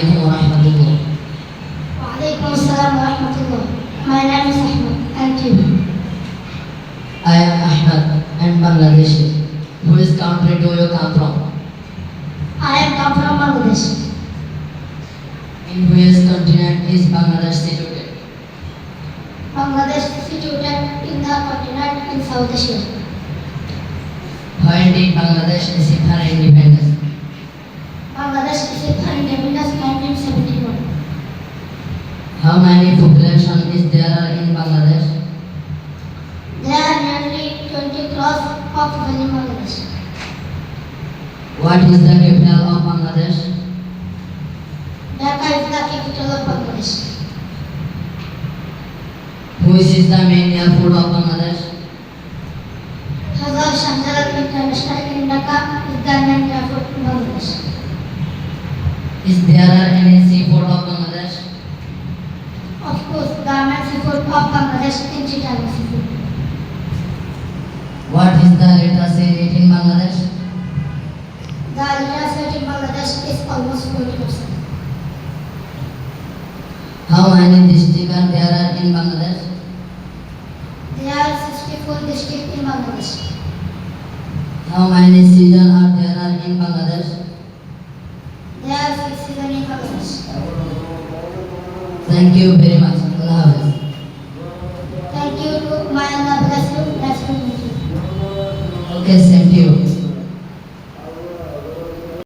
alaikum wa rahmatullah. Walaikum assalam wa rahmatullah. My name is Ahmed. And you? I am Ahmed and Bangladeshi. Which country do you come from? I am come from Bangladesh. In which continent is Bangladesh situated? Bangladesh is situated in the continent in South Asia. When did Bangladesh receive her independence? Bangladesh received her independence 1971. How many population is there in Bangladesh? There are nearly 20 crores of people in Bangladesh. What is the capital of Bangladesh? Dhaka is the capital of Bangladesh. Which is the main airport of Bangladesh? Hazar Shahjalat International in Dhaka is the main airport in Bangladesh. Is there any seaport of Bangladesh? Of course, the main seaport of Bangladesh is Chittagong Seaport. What is the literacy rate in Bangladesh? The literacy rate in Bangladesh is almost 40%. How many districts are there in Bangladesh? There are 64 districts in Bangladesh. How many seasons are there in Bangladesh? There are 6 seasons in Bangladesh. Thank you very much. Allah Hafiz. Thank you to my Allah bless you. Nice to meet you. Okay, same to you.